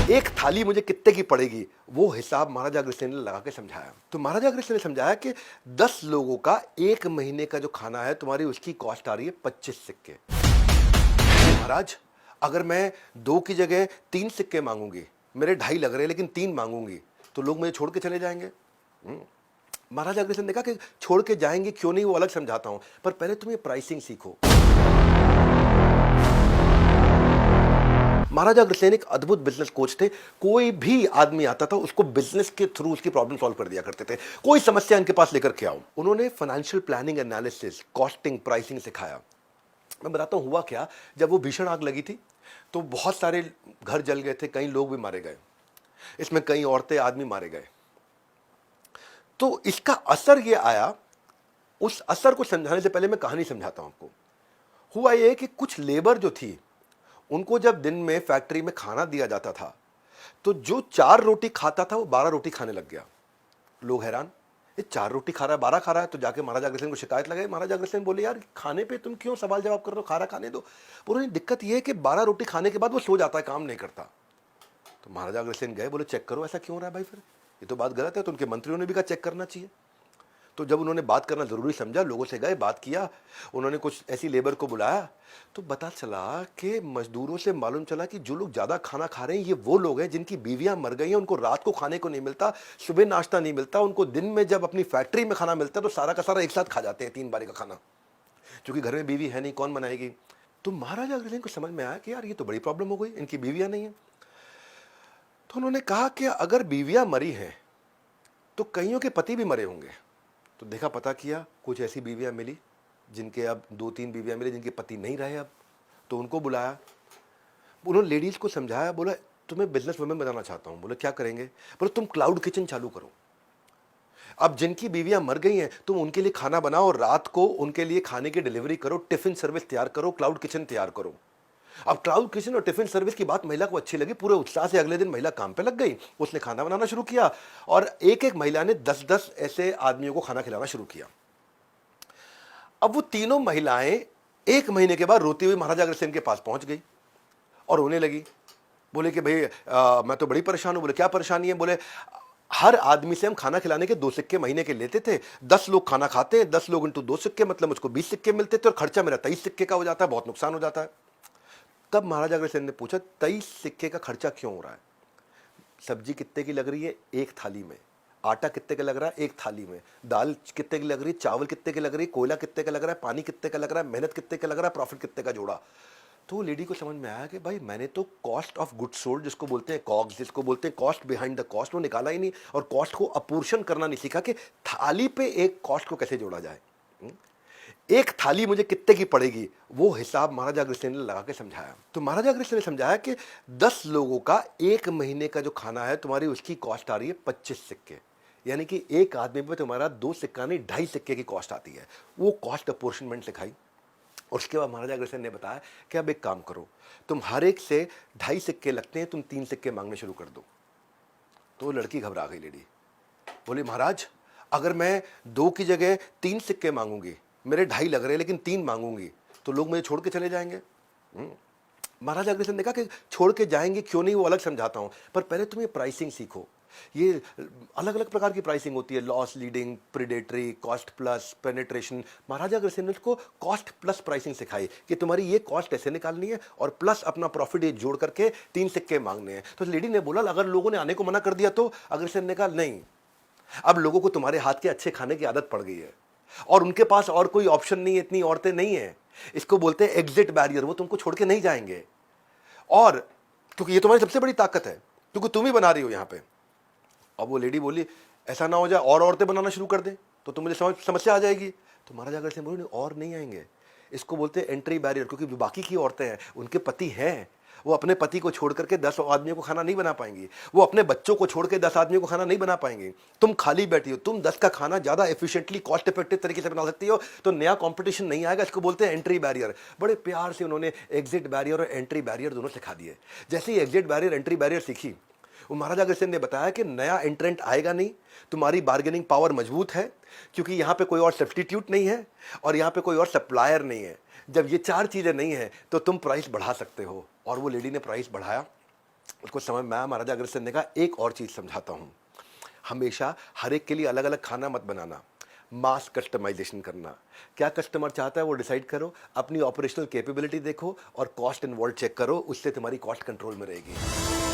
एक थाली मुझे कितने की पड़ेगी, वो हिसाब महाराजा अग्रसेन ने लगा के समझाया। तो महाराजा अग्रसेन ने समझाया कि 10 लोगों का 1 महीने का जो खाना है तुम्हारी, उसकी कॉस्ट आ रही है 25 सिक्के। महाराज, अगर मैं 2 की जगह 3 सिक्के मांगूंगी, मेरे 2.5 लग रहे हैं लेकिन 3 मांगूंगी, तो लोग मुझे छोड़ के चले जाएंगे। महाराजा अग्रसेन ने कहा कि छोड़ के जाएंगे क्यों नहीं, वो अलग समझाता हूं, पर पहले तुम ये प्राइसिंग सीखो। महाराजा अग्रसेन एक अद्भुत बिजनेस कोच थे। कोई भी आदमी आता था, उसको बिजनेस के थ्रू उसकी प्रॉब्लम सॉल्व कर दिया करते थे। कोई समस्या इनके पास लेकर के आओ, उन्होंने financial planning, analysis, costing, pricing सिखाया। मैं बताता हूं हुआ क्या। जब वो भीषण आग लगी थी तो बहुत सारे घर जल गए थे, कई लोग भी मारे गए, इसमें कई औरतें, आदमी मारे गए। तो इसका असर ये आया। उस असर को समझाने से पहले मैं कहानी समझाता हूं आपको। हुआ ये कि कुछ लेबर जो थी, उनको जब दिन में फैक्ट्री में खाना दिया जाता था, तो जो 4 रोटी खाता था वो 12 रोटी खाने लग गया। लोग हैरान, ये 4 रोटी खा रहा है, 12 खा रहा है। तो जाके महाराजा अग्रसेन को शिकायत लगाई। महाराजा अग्रसेन बोले, यार खाने पे तुम क्यों सवाल जवाब कर रहे हो, खाना खाने दो। बोले दिक्कत ये है कि 12 रोटी खाने के बाद वो सो जाता है, काम नहीं करता। तो महाराजा अग्रसेन गए, बोले चेक करो ऐसा क्यों हो रहा है भाई, फिर ये तो बात गलत है। तो उनके मंत्रियों ने भी कहा चेक करना चाहिए। तो जब उन्होंने बात करना जरूरी समझा, लोगों से गए, बात किया, उन्होंने कुछ ऐसी लेबर को बुलाया, तो पता चला कि मजदूरों से मालूम चला कि जो लोग ज्यादा खाना खा रहे हैं ये वो लोग हैं जिनकी बीवियां मर गई हैं, उनको रात को खाने को नहीं मिलता, सुबह नाश्ता नहीं मिलता, उनको दिन में जब अपनी फैक्ट्री में खाना मिलता है तो सारा का सारा एक साथ खा जाते हैं, 3 बारी का खाना, क्योंकि घर में बीवी है नहीं, कौन बनाएगी। तो महाराजा अग्रसेन को समझ में आया कि यार ये तो बड़ी प्रॉब्लम हो गई, इनकी बीवियां नहीं है। तो उन्होंने कहा कि अगर बीवियां मरी हैं तो कईयों के पति भी मरे होंगे। तो देखा, पता किया, कुछ ऐसी बीवियां मिली जिनके अब 2-3 बीवियां मिली जिनके पति नहीं रहे अब। तो उनको बुलाया, उन्होंने लेडीज को समझाया, बोला तुम्हें बिजनेस वुमेन बनाना चाहता हूं। बोले क्या करेंगे। बोले तुम क्लाउड किचन चालू करो। अब जिनकी बीवियां मर गई हैं तुम उनके लिए खाना बनाओ, रात को उनके लिए खाने की डिलीवरी करो, टिफिन सर्विस तैयार करो, क्लाउड किचन तैयार करो। अब क्लाउड किचन और टिफिन सर्विस की बात महिला को अच्छी लगी, पूरे उत्साह से अगले दिन महिला काम पे लग गई, उसने खाना बनाना शुरू किया और एक एक महिला ने 10-10 ऐसे आदमियों को खाना खिलाना शुरू किया। अब वो तीनों महिलाएं 1 महीने के बाद रोती हुई महाराजा अग्रसेन के पास पहुंच गई और रोने लगी। बोले कि भाई मैं तो बड़ी परेशान हूं। बोले क्या परेशानी है। बोले हर आदमी से हम खाना खिलाने के 2 सिक्के महीने के लेते थे, 10 लोग खाना खाते हैं, 10 लोग इंटू 2 सिक्के, मतलब मुझको 20 सिक्के मिलते थे और खर्चा मेरा 23 सिक्के का हो जाता है, बहुत नुकसान हो जाता है। तब महाराजा अग्रसेन ने पूछा 23 सिक्के का खर्चा क्यों हो रहा है। सब्जी कितने की लग रही है, 1 थाली में। आटा कितने का लग रहा है, 1 थाली में। दाल कितने की लग रही है, चावल कितने की लग रही है, कोयला कितने का लग रहा है, पानी कितने का लग रहा है, मेहनत कितने का लग रहा है, प्रॉफिट कितने का जोड़ा। तो लेडी को समझ में आया कि भाई मैंने तो कॉस्ट ऑफ गुड सोल्ड, जिसको बोलते हैं कॉग्स, जिसको बोलते हैं कॉस्ट बिहाइंड द कॉस्ट, वो निकाला ही नहीं और कॉस्ट को अपोर्शन करना नहीं सीखा कि थाली पे एक कॉस्ट को कैसे जोड़ा जाए। एक थाली मुझे कितने की पड़ेगी, वो हिसाब महाराजा अग्रसेन ने लगा के समझाया। तो महाराजा अग्रसेन ने समझाया कि 10 लोगों का 1 महीने का जो खाना है तुम्हारी, उसकी कॉस्ट आ रही है 25 सिक्के, यानी कि एक आदमी पे तुम्हारा 2 सिक्का नहीं 2.5 सिक्के की कॉस्ट आती है। वो कॉस्ट अपोर्शनमेंट सिखाई और उसके बाद महाराजा अग्रसेन ने बताया कि अब एक काम करो, तुम हर एक से 2.5 सिक्के लगते हैं, तुम 3 सिक्के मांगने शुरू कर दो। तो लड़की घबरा गई, लेडी बोली महाराज अगर मैं 2 की जगह 3 सिक्के मांगूंगी, मेरे 2.5 लग रहे हैं लेकिन 3 मांगूंगी, तो लोग मुझे छोड़ के चले जाएंगे। महाराजा अग्रसेन ने कहा कि छोड़ के जाएंगे क्यों नहीं, वो अलग समझाता हूं, पर पहले तुम ये प्राइसिंग सीखो। ये अलग अलग प्रकार की प्राइसिंग होती है, loss leading, predatory, cost plus, penetration. Maharaja Agrasen ने उसको कॉस्ट प्लस प्राइसिंग सिखाई कि तुम्हारी ये कॉस्ट ऐसे निकालनी है और प्लस अपना प्रॉफिट ये जोड़ करके 3 सिक्के मांगने हैं। तो लेडी ने बोला अगर लोगों ने आने को मना कर दिया तो। अग्रसेन ने कहा नहीं, अब लोगों को तुम्हारे हाथ के अच्छे खाने की आदत पड़ गई है और उनके पास और कोई ऑप्शन नहीं है, इतनी औरतें नहीं है। इसको बोलते हैं एग्जिट बैरियर, वो तुमको छोड़ के नहीं जाएंगे। और क्योंकि ये तुम्हारी सबसे बड़ी ताकत है, क्योंकि तुम ही बना रही हो यहां पे। अब वो लेडी बोली ऐसा ना हो जाए और औरतें बनाना शुरू कर दें तो तुम मुझे समस्या आ जाएगी। तो महाराजा अग्रसेन बोले और नहीं आएंगे, इसको बोलते हैं एंट्री बैरियर, क्योंकि जो बाकी की औरतें हैं उनके पति हैं, वो अपने पति को छोड़ करके 10 आदमियों को खाना नहीं बना पाएंगी, वो अपने बच्चों को छोड़ के 10 आदमियों को खाना नहीं बना पाएंगे। तुम खाली बैठी हो, तुम 10 का खाना ज्यादा एफिशिएंटली, कॉस्ट इफेक्टिव तरीके से बना सकती हो, तो नया कंपटीशन नहीं आएगा। इसको बोलते हैं एंट्री बैरियर। बड़े प्यार से उन्होंने एग्जिट बैरियर और एंट्री बैरियर दोनों सिखा दिए। जैसे ही एग्जिट बैरियर एंट्री बैरियर सीखी, वो महाराजा अग्रसेन ने बताया कि नया एंट्रेंट आएगा नहीं, तुम्हारी बार्गेनिंग पावर मजबूत है, क्योंकि यहां पे कोई और सब्स्टिट्यूट नहीं है और यहां पे कोई और सप्लायर नहीं है। जब ये 4 चीजें नहीं है तो तुम प्राइस बढ़ा सकते हो। और वो लेडी ने प्राइस बढ़ाया उसको समझ में आया। महाराजा अग्रसेन ने कहा एक और चीज़ समझाता हूँ, हमेशा हर एक के लिए अलग अलग खाना मत बनाना, मास कस्टमाइजेशन करना। क्या कस्टमर चाहता है वो डिसाइड करो, अपनी ऑपरेशनल कैपेबिलिटी देखो और कॉस्ट इन्वॉल्व चेक करो, उससे तुम्हारी कॉस्ट कंट्रोल में रहेगी।